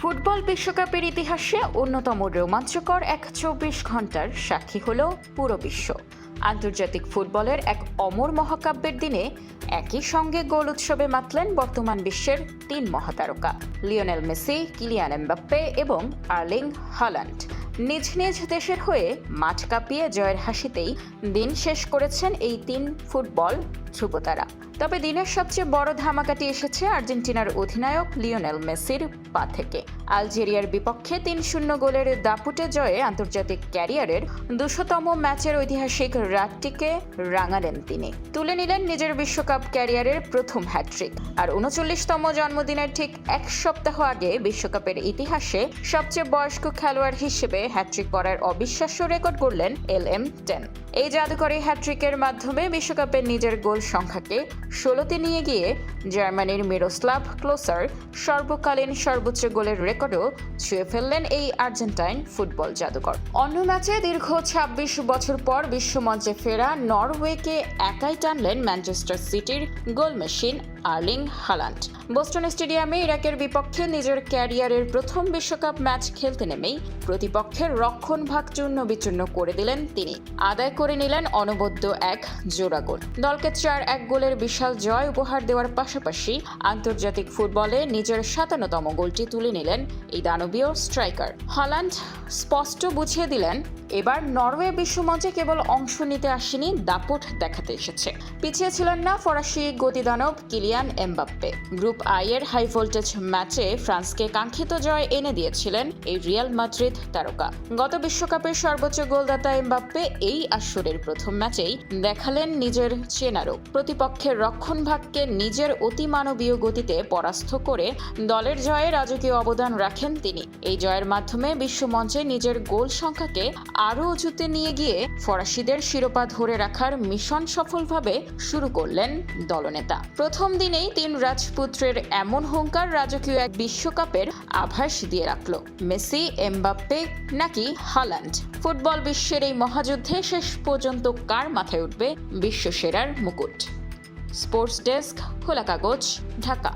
Football বিশ্বকাপের ইতিহাসে অন্যতম রোমাঞ্চকর এক ২৪ ঘন্টার সাক্ষী হল পুরো বিশ্ব। আন্তর্জাতিক ফুটবলের এক অমর মহাকাব্যের দিনে একই সঙ্গে গোল উৎসবে মাতলেন বর্তমান বিশ্বের ৩ মহাতারকা লিওনেল মেসি, কিলিয়ান এমবাপ্পে এবং আর্লিং হাল্যান্ড। নিজ নিজ দেশের হয়ে মাঠ কাঁপিয়ে জয়ের হাসিতেই দিন শেষ করেছেন এই ৩ ফুটবল ধ্রুবতারা। তবে দিনের সবচেয়ে বড় ধামাকাটি এসেছে আর্জেন্টিনার অধিনায়ক লিওনেল মেসির পা থেকে। আলজেরিয়ার বিপক্ষে ৩-০ গোলের দাপুটে জয়ে আন্তর্জাতিক ক্যারিয়ারের ২০০তম ম্যাচের ঐতিহাসিক রাতটিকে রাঙালেন তিনি। তুলে নিলেন নিজের বিশ্বকাপ ক্যারিয়ারের প্রথম হ্যাট্রিক। আর ৩৯তম জন্মদিনের ঠিক এক সপ্তাহ আগে বিশ্বকাপের ইতিহাসে সবচেয়ে বয়স্ক খেলোয়াড় হিসেবে হ্যাট্রিক করার অবিশ্বাস্য রেকর্ড গড়লেন LM10। এই জাদুকরী হ্যাট্রিকের মাধ্যমে বিশ্বকাপের নিজের গোল সংখ্যাকে ১৬তে নিয়ে গিয়ে জার্মানির মিরোস্লাভ ক্লোসার সর্বকালীন সর্বোচ্চ গোলের রেকর্ডও ছুঁয়ে ফেললেন এই আর্জেন্টাইন ফুটবল জাদুকর। অন্য ম্যাচে দীর্ঘ ২৬ বছর পর বিশ্বমঞ্চে ফেরা নরওয়েকে একাই টানলেন ম্যানচেস্টার সিটির goal machine Erling Haaland. Boston স্টেডিয়ামে ইরাকের বিপক্ষে নিজের ক্যারিয়ারের প্রথম বিশ্বকাপ ম্যাচ খেলতে নেমেই প্রতিপক্ষের রক্ষণভাগ চূর্ণ বিচূর্ণ করে দিলেন তিনি। আদায় করে নিলেন অনবদ্য এক জোড়া গোল। দলকে ৪-১ গোলের বিশাল জয় উপহার দেওয়ার পাশাপাশি আন্তর্জাতিক ফুটবলে নিজের ৫৭তম গোলটি তুলে নিলেন এই দানবীয় স্ট্রাইকার। হাল্যান্ড স্পষ্ট বুঝিয়ে দিলেন, এবার নরওয়ে বিশ্বমঞ্চে কেবল অংশ নিতে আসেনি, দাপট দেখাতে এসেছে। পিছিয়ে ছিলেন না ফরাসি গতিদানব কিলিয়ান এমবাপ্পে। গ্রুপ আই এর হাই ভোল্টেজ ম্যাচে ফ্রান্সকে কাঙ্ক্ষিত জয় এনে দিয়েছিলেন এই রিয়াল মাদ্রিদ তারকা। গত বিশ্বকাপের সর্বোচ্চ গোলদাতা এমবাপ্পে এই আসরের প্রথম ম্যাচেই দেখালেন নিজের চেনা রূপ। প্রতিপক্ষের রক্ষণভাগকে নিজের অতিমানবীয় গতিতে পরাস্ত করে দলের জয়ে রাজকীয় অবদান রাখেন তিনি। এই জয়ের মাধ্যমে বিশ্বমঞ্চে নিজের গোল সংখ্যাকে আরও উঁচুতে নিয়ে গিয়ে ফরাসিদের শিরোপা ধরে রাখার মিশন সফলভাবে শুরু করলেন দলনেতা। প্রথম দিনেই ৩ রাজপুত্রের এমন হুঙ্কার রাজকীয় এক বিশ্বকাপের আভাস দিয়ে রাখল। মেসি, এমবাপ্পে নাকি হাল্যান্ড? ফুটবল বিশ্বের এই মহাযুদ্ধে শেষ পর্যন্ত কার মাথায় উঠবে বিশ্বসেরার মুকুট? স্পোর্টস ডেস্ক, খোলা কাগজ, ঢাকা।